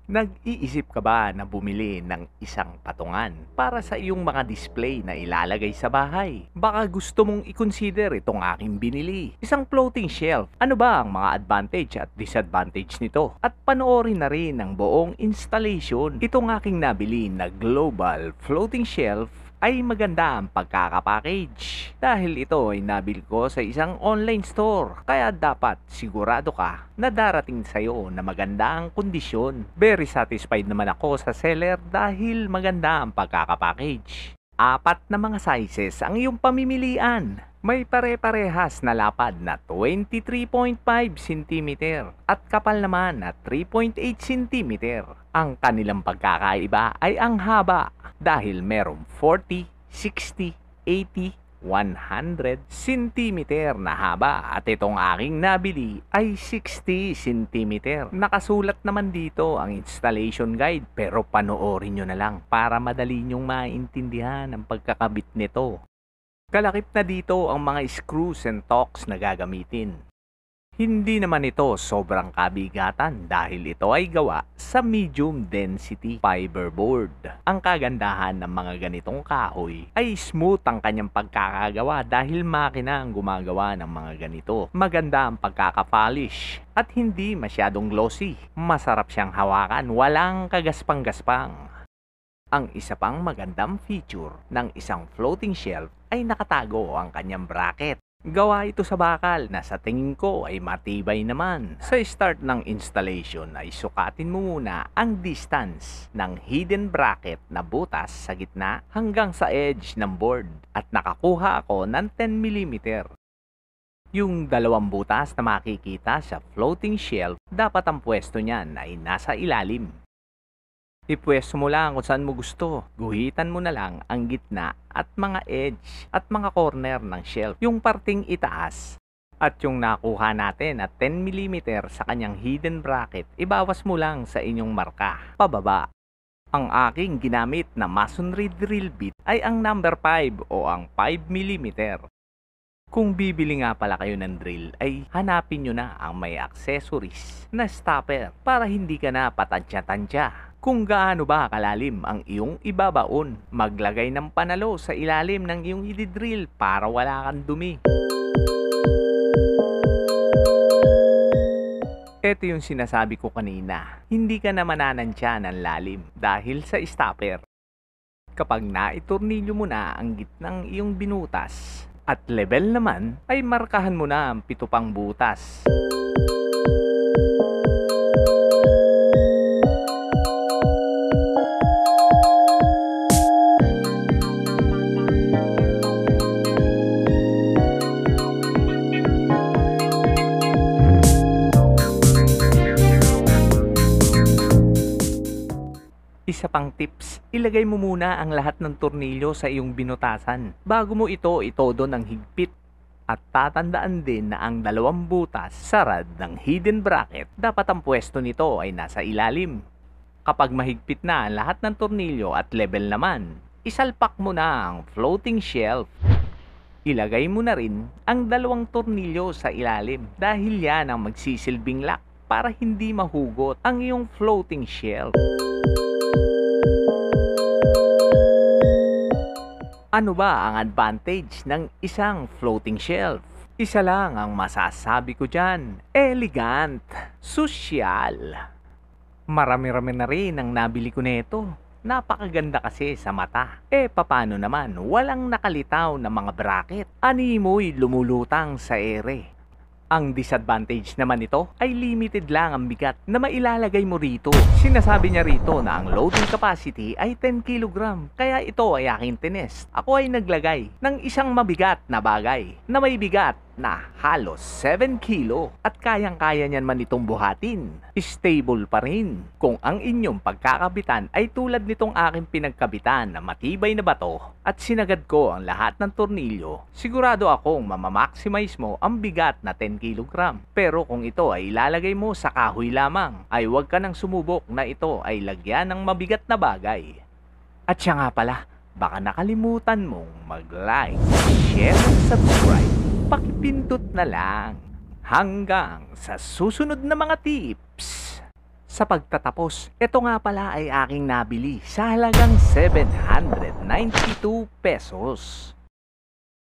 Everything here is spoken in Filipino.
Nag-iisip ka ba na bumili ng isang patungan para sa iyong mga display na ilalagay sa bahay? Baka gusto mong i-consider itong aking binili. Isang floating shelf. Ano ba ang mga advantage at disadvantage nito? At panoorin na rin ang buong installation. Itong aking nabili na global floating shelf ay maganda ang pagkakapackage dahil ito ay nabili ko sa isang online store, kaya dapat sigurado ka na darating sa'yo na maganda ang kondisyon. Very satisfied naman ako sa seller dahil maganda ang pagkakapackage. Apat na mga sizes ang iyong pamimilian. May pare-parehas na lapad na 23.5 cm at kapal naman na 3.8 cm. Ang kanilang pagkakaiba ay ang haba dahil merong 40, 60, 80, 100 cm na haba at itong aking nabili ay 60 cm. Nakasulat naman dito ang installation guide pero panoorin nyo na lang para madali nyong maintindihan ang pagkakabit nito. Kalakip na dito ang mga screws and tocks na gagamitin. Hindi naman ito sobrang kabigatan dahil ito ay gawa sa medium density fiberboard. Ang kagandahan ng mga ganitong kahoy ay smooth ang kanyang pagkakagawa dahil makina ang gumagawa ng mga ganito. Maganda ang pagkakapolish at hindi masyadong glossy. Masarap siyang hawakan, walang kagaspang-gaspang. Ang isa pang magandang feature ng isang floating shelf ay nakatago ang kanyang bracket. Gawa ito sa bakal na sa tingin ko ay matibay naman. Sa start ng installation ay sukatin mo muna ang distance ng hidden bracket na butas sa gitna hanggang sa edge ng board at nakakuha ako ng 10 mm. Yung dalawang butas na makikita sa floating shelf, dapat ang pwesto niyan ay nasa ilalim. Ipwesto mo lang kung saan mo gusto. Guhitan mo na lang ang gitna at mga edge at mga corner ng shelf. Yung parting itaas at yung nakuha natin at 10 mm sa kanyang hidden bracket, ibawas mo lang sa inyong marka, pababa. Ang aking ginamit na masonry drill bit ay ang number 5 o ang 5 mm. Kung bibili nga pala kayo ng drill, ay hanapin nyo na ang may accessories na stopper para hindi ka na patansya-tansya. Kung gaano ba kalalim ang iyong ibabaon, maglagay ng panalo sa ilalim ng iyong ididrill para wala kang dumi. Ito yung sinasabi ko kanina, hindi ka na mananansya ng lalim dahil sa stopper. Kapag naitornilyo mo na ang gitnang iyong binutas at level naman, ay markahan mo na ang 7 pang butas. Isa pang tips, ilagay mo muna ang lahat ng tornilyo sa iyong binutasan bago mo ito itodo ng higpit. At tatandaan din na ang 2 butas sa rad ng hidden bracket, dapat ang pwesto nito ay nasa ilalim. Kapag mahigpit na ang lahat ng tornilyo at level naman, isalpak mo na ang floating shelf. Ilagay mo na rin ang 2 tornilyo sa ilalim dahil yan ang magsisilbing lock para hindi mahugot ang iyong floating shelf. Ano ba ang advantage ng isang floating shelf? Isa lang ang masasabi ko dyan, elegant, sosyal. Marami-rami na rin ang nabili ko nito. Napakaganda kasi sa mata. Paano naman, walang nakalitaw na mga bracket. Animoy lumulutang sa ere. Ang disadvantage naman nito ay limited lang ang bigat na mailalagay mo rito. Sinasabi niya rito na ang loading capacity ay 10 kg. Kaya ito ay aking tinest. Ako ay naglagay ng isang mabigat na bagay na may bigat na halos 7 kilo at kayang-kaya niyan man itong buhatin. Stable pa rin. Kung ang inyong pagkakabitan ay tulad nitong aking pinagkabitan na matibay na bato at sinagad ko ang lahat ng tornilyo, sigurado akong mamamaximize mo ang bigat na 10 kg. Pero kung ito ay ilalagay mo sa kahoy lamang, ay huwag ka nang sumubok na ito ay lagyan ng mabigat na bagay. At siya nga pala, baka nakalimutan mong mag-like, share, subscribe. Pakipindot na lang. Hanggang sa susunod na mga tips. sa pagtatapos. Ito nga pala ay aking nabili sa halagang 792 pesos.